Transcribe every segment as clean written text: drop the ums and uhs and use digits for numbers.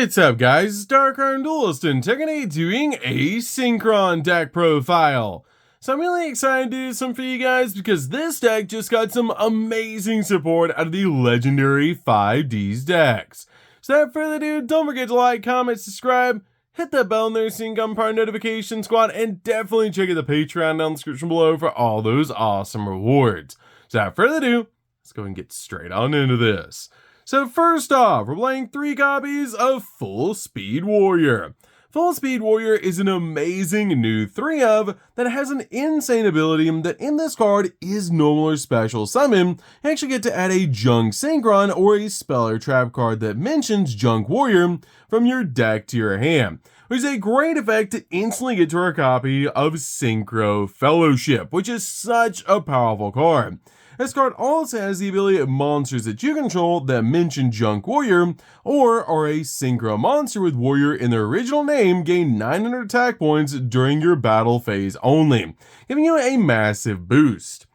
What's up guys, it's DarkArmedDuelist and today doing a Synchron deck profile. So I'm really excited to do some for you guys because this deck just got some amazing support out of the legendary 5Ds decks. So without further ado, don't forget to like, comment, subscribe, hit that bell in there so you can become part of the notification squad, and definitely check out the Patreon down in the description below for all those awesome rewards. So without further ado, let's go and get straight on into this. So first off, we're playing 3 copies of Full Speed Warrior. Full Speed Warrior is an amazing new 3-of that has an insane ability that in this card is normal or special summon. You actually get to add a Junk Synchron or a spell or trap card that mentions Junk Warrior from your deck to your hand, which is a great effect to instantly get to our copy of Synchro Fellowship, which is such a powerful card. This card also has the ability of monsters that you control that mention Junk Warrior or are a Synchro monster with Warrior in their original name gain 900 attack points during your battle phase only, giving you a massive boost.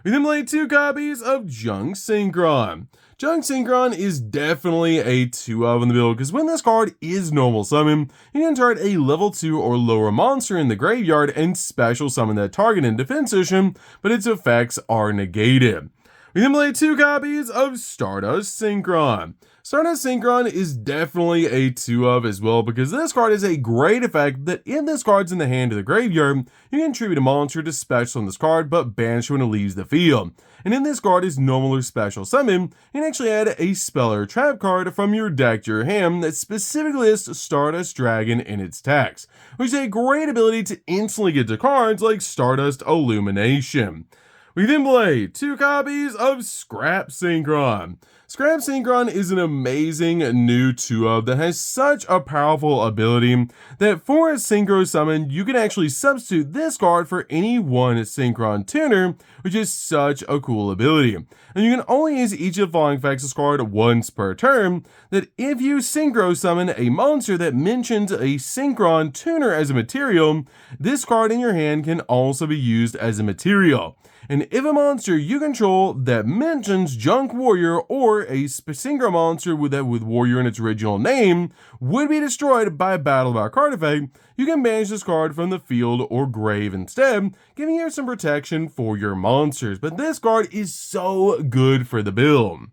We then play 2 copies of Junk Synchron. Junk Synchron is definitely a 2-of in the build because when this card is normal summon, you can target a level 2 or lower monster in the graveyard and special summon that target in defense position, but its effects are negated. We then play 2 copies of Stardust Synchron. Stardust Synchron is definitely a 2-of as well because this card is a great effect that if this card's in the hand of the graveyard, you can tribute a monster to special on this card but banish when it leaves the field. And in this card is normal or special summon, you can actually add a spell or trap card from your deck to your hand that specifically lists Stardust Dragon in its text, which is a great ability to instantly get to cards like Stardust Illumination. We then play 2 copies of Scrap Synchron. Scrap Synchron is an amazing new 2-of that has such a powerful ability that for a Synchro summon, you can actually substitute this card for any one Synchron tuner, which is such a cool ability. And you can only use each of the following effects of this card once per turn, that if you Synchro summon a monster that mentions a Synchron tuner as a material, this card in your hand can also be used as a material. And if a monster you control that mentions Junk Warrior or a Synchro monster with Warrior in its original name would be destroyed by a battle by card effect, you can banish this card from the field or grave instead, giving you some protection for your monsters. But this card is so good for the build.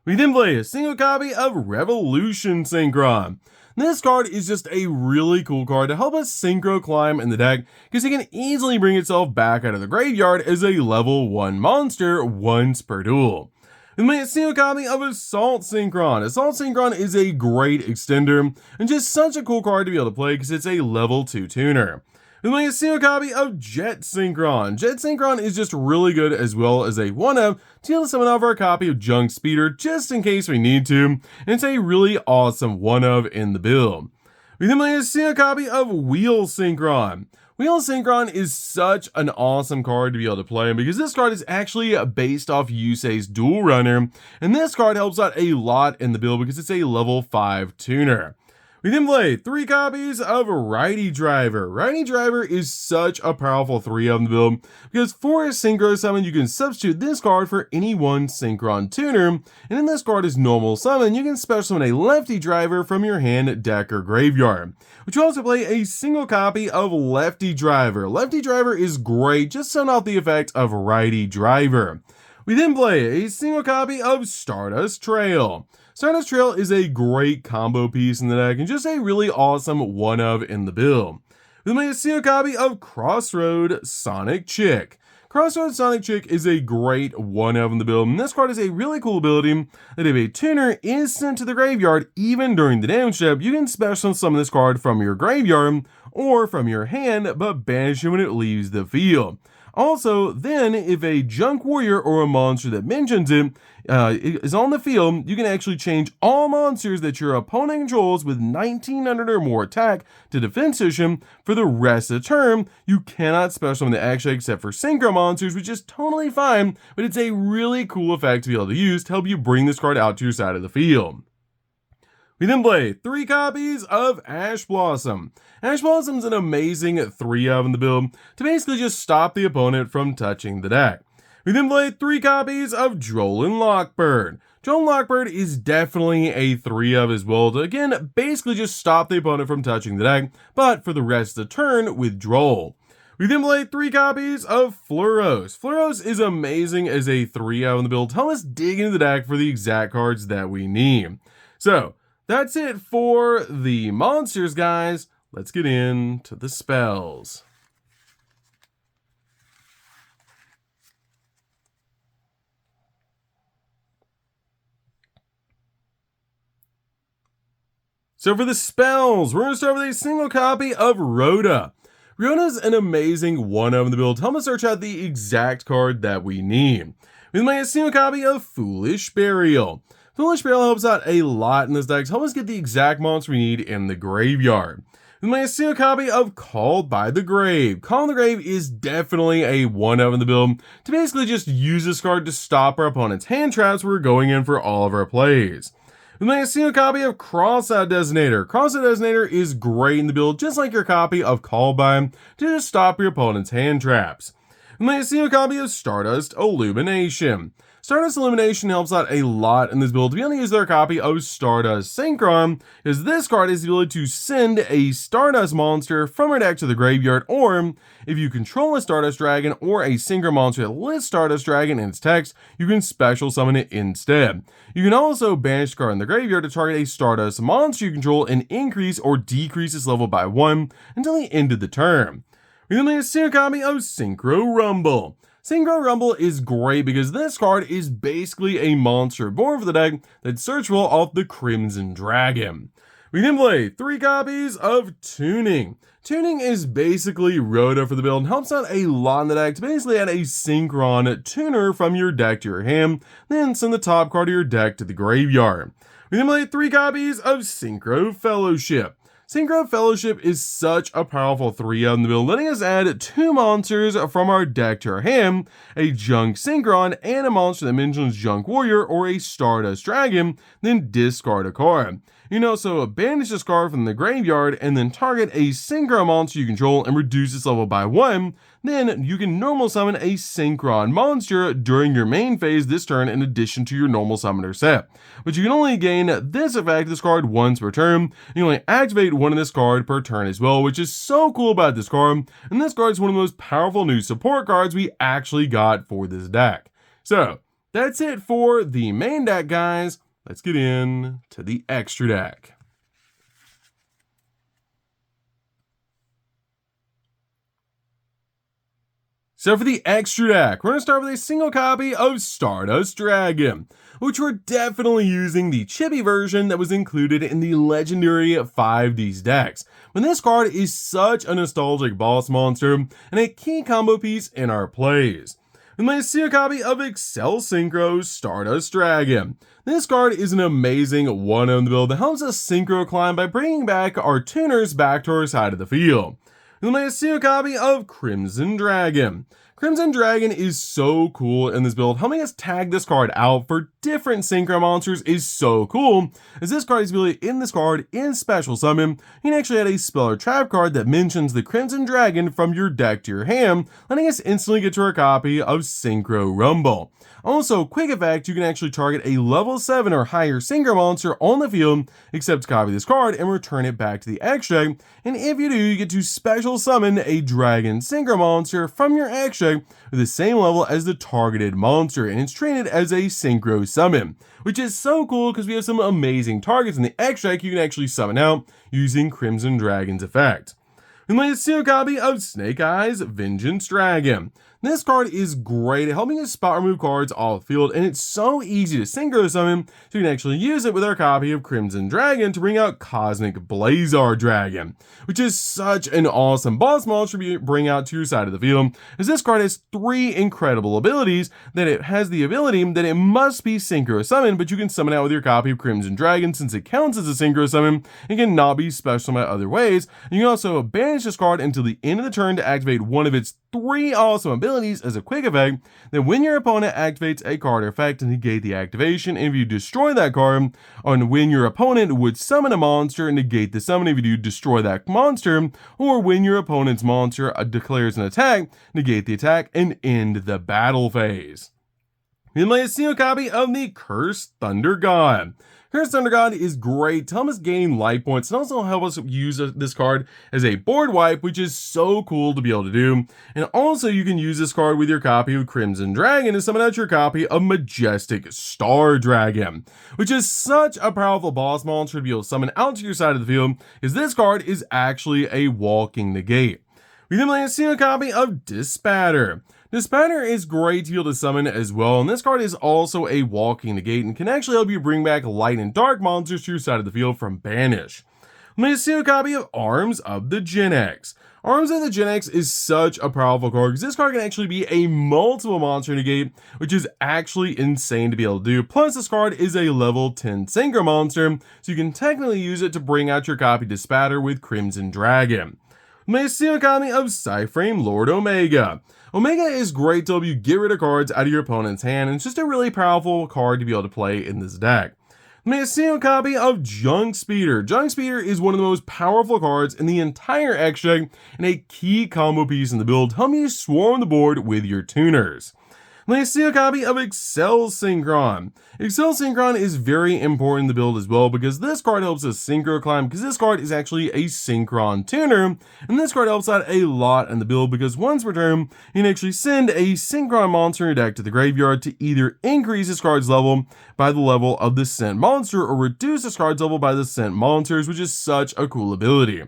We then play a single copy of Revolution Synchron. This card is just a really cool card to help us Synchro climb in the deck because it can easily bring itself back out of the graveyard as a level 1 monster once per duel. We made a single copy of Assault Synchron. Assault Synchron is a great extender and just such a cool card to be able to play because it's a level 2 tuner. We made a single copy of Jet Synchron. Jet Synchron is just really good as well as a 1-of to be able to summon off our copy of Junk Speeder just in case we need to, and it's a really awesome 1-of in the build. We then made a single copy of Wheel Synchron. Wheel Synchron is such an awesome card to be able to play because this card is actually based off Yusei's Dual Runner, and this card helps out a lot in the build because it's a level 5 tuner. We then play 3 copies of Righty Driver. Righty Driver is such a powerful 3-of in the build because for a Synchro summon, you can substitute this card for any one Synchron tuner, and in this card is normal summon, you can special summon a Lefty Driver from your hand, deck, or graveyard. Which will also play a single copy of Lefty Driver. Lefty Driver is great, just summon off the effect of Righty Driver. We then play a single copy of Stardust Trail. Stardust Trail is a great combo piece in the deck and just a really awesome 1-of in the build. We then play a single copy of Crossroad Sonic Chick. Crossroad Sonic Chick is a great 1-of in the build, and this card is a really cool ability that if a tuner is sent to the graveyard even during the damage step, you can special summon this card from your graveyard or from your hand, but banish it when it leaves the field. Also, then, if a Junk Warrior or a monster that mentions it is on the field, you can actually change all monsters that your opponent controls with 1900 or more attack to defense position for the rest of the turn. You cannot special summon the action except for Synchro monsters, which is totally fine, but it's a really cool effect to be able to use to help you bring this card out to your side of the field. We then play 3 copies of Ash Blossom. Ash Blossom is an amazing 3-of in the build to basically just stop the opponent from touching the deck. We then play 3 copies of Drollin Lockbird. Joan Lockbird is definitely a 3-of as well to, again, basically just stop the opponent from touching the deck, but for the rest of the turn, withdraw. We then play 3 copies of Fluros. Fluros is amazing as a 3-of in the build. Help us dig into the deck for the exact cards that we need. So, that's it for the monsters, guys. Let's get into the spells. So for the spells, we're going to start with a single copy of Rhoda. Rhoda's an amazing 1-of in the build. Help us search out the exact card that we need. We play a single copy of Foolish Burial. Foolish Burial helps out a lot in this deck to help us get the exact monster we need in the graveyard. We play a single copy of Called by the Grave. Called by the Grave is definitely a 1-of in the build to basically just use this card to stop our opponent's hand traps when we're going in for all of our plays. We play a single copy of Crossout Designator. Crossout Designator is great in the build, just like your copy of Called by, to just stop your opponent's hand traps. We play a single copy of Stardust Illumination. Stardust Illumination helps out a lot in this build to be able to use their copy of Stardust Synchron, because this card has the ability to send a Stardust monster from your deck to the graveyard, or if you control a Stardust Dragon or a Synchron monster that lists Stardust Dragon in its text, you can special summon it instead. You can also banish the card in the graveyard to target a Stardust monster you control and increase or decrease its level by 1 until the end of the turn. We then play a single copy of Synchro Rumble. Synchro Rumble is great because this card is basically a monster born for the deck that's searchable off the Crimson Dragon. We then play 3 copies of Tuning. Tuning is basically Rhoda for the build and helps out a lot in the deck to basically add a Synchron tuner from your deck to your hand, then send the top card of your deck to the graveyard. We then play 3 copies of Synchro Fellowship. Synchro Fellowship is such a powerful 3-of in the build, letting us add 2 monsters from our deck to our hand, a Junk Synchron and a monster that mentions Junk Warrior or a Stardust Dragon, then discard a card. You can also banish this card from the graveyard and then target a Synchron monster you control and reduce its level by 1. Then you can normal summon a Synchron monster during your main phase this turn in addition to your normal summoner set. But you can only gain this effect of this card once per turn. You only activate one of this card per turn as well, which is so cool about this card. And this card is one of the most powerful new support cards we actually got for this deck. So that's it for the main deck, guys. Let's get in to the extra deck. So for the extra deck, we're going to start with a single copy of Stardust Dragon, which we're definitely using the chibi version that was included in the legendary 5Ds decks. But this card is such a nostalgic boss monster and a key combo piece in our plays. We play a single copy of Excel Synchro Stardust Dragon. This card is an amazing 1-of in the build that helps us synchro climb by bringing back our tuners back to our side of the field. We play a single copy of Crimson Dragon. Crimson Dragon is so cool in this build. Helping us tag this card out for different Synchro monsters is so cool, as this card is ability in this card in Special Summon. You can actually add a spell or trap card that mentions the Crimson Dragon from your deck to your hand, letting us instantly get to our copy of Synchro Rumble. Also, quick effect, you can actually target a level 7 or higher Synchro monster on the field, accept a copy of this card, and return it back to the extra. And if you do, you get to special summon a Dragon Synchro monster from your extra with the same level as the targeted monster, and it's treated as a Synchro summon, which is so cool because we have some amazing targets in the extract you can actually summon out using Crimson Dragon's effect. We play a single copy of Snake Eyes Vengeance Dragon. This card is great at helping us spot remove cards off the field, and it's so easy to synchro summon, so you can actually use it with our copy of Crimson Dragon to bring out Cosmic Blazar Dragon, which is such an awesome boss monster to bring out to your side of the field, as this card has 3 incredible abilities. That it has the ability that it must be synchro summoned, but you can summon out with your copy of Crimson Dragon since it counts as a synchro summon and cannot be special summoned other ways. And you can also banish this card until the end of the turn to activate one of its 3 awesome abilities as a quick effect. Then when your opponent activates a card or effect, and negate the activation, and if you destroy that card, on when your opponent would summon a monster and negate the summon if you do destroy that monster, or when your opponent's monster declares an attack, negate the attack and end the battle phase. We then play a single copy of the Cursed Thunder God. Cursed Thunder God is great to help us gain life points and also help us use this card as a board wipe, which is so cool to be able to do. And also you can use this card with your copy of Crimson Dragon to summon out your copy of Majestic Star Dragon, which is such a powerful boss monster to be able to summon out to your side of the field, because this card is actually a walking negate. We then play a single copy of Dispatter. Dispatter is great to be able to summon as well, and this card is also a walking negate and can actually help you bring back light and dark monsters to your side of the field from Banish. Let me see a copy of Arms of the Gen X. Arms of the Gen X is such a powerful card because this card can actually be a multiple monster negate, which is actually insane to be able to do. Plus, this card is a level 10 Synchro monster, so you can technically use it to bring out your copy Dispatter with Crimson Dragon. Let me see a copy of Cyframe Lord Omega. Omega is great to help you get rid of cards out of your opponent's hand, and it's just a really powerful card to be able to play in this deck. Let me see a copy of Junk Speeder. Junk Speeder is one of the most powerful cards in the entire X deck and a key combo piece in the build to help you swarm the board with your tuners. Let me see a copy of Excel Synchron. Excel Synchron is very important in the build as well because this card helps us synchro climb, because this card is actually a Synchron tuner, and this card helps out a lot in the build because once per turn, you can actually send a Synchron monster in your deck to the graveyard to either increase this card's level by the level of the sent monster or reduce this card's level by the sent monsters, which is such a cool ability.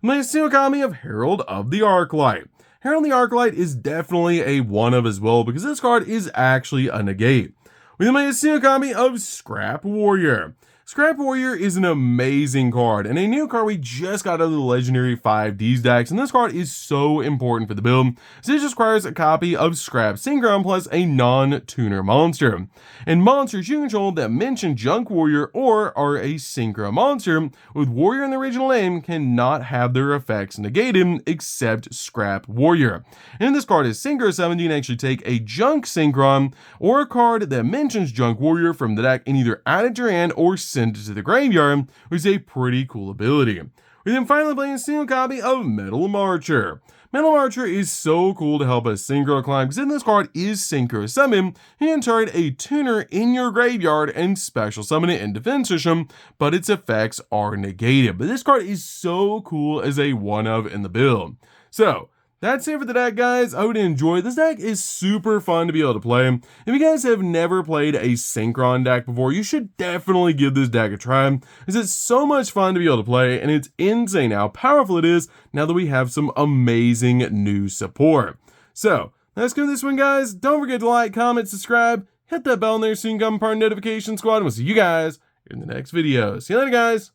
Let me see a copy of Herald of the Arclight. Herald of the Arclight is definitely a one-of as well because this card is actually a negate. We then may see a copy of Scrap Warrior. Scrap Warrior is an amazing card and a new card we just got out of the legendary 5Ds decks, and this card is so important for the build, so it just requires a copy of Scrap Synchron plus a non-tuner monster. And monsters you control that mention Junk Warrior or are a Synchro monster with Warrior in the original name cannot have their effects negated except Scrap Warrior. And this card is Synchro summoned, you can actually take a Junk Synchron or a card that mentions Junk Warrior from the deck and either add it to your hand or send it to the graveyard, which is a pretty cool ability. We then finally play a single copy of Metal Marcher. Metal Marcher is so cool to help us synchro climb because in this card is synchro summon. You can target a tuner in your graveyard and special summon it in defense system, but its effects are negated. But this card is so cool as a one-of in the build. So that's it for the deck, guys. I hope you enjoyed. This deck is super fun to be able to play. If you guys have never played a Synchron deck before, you should definitely give this deck a try, because it's so much fun to be able to play, and it's insane how powerful it is now that we have some amazing new support. So, let's go this one, guys. Don't forget to like, comment, subscribe, hit that bell in there so you can become part of the notification squad, and we'll see you guys in the next video. See you later, guys.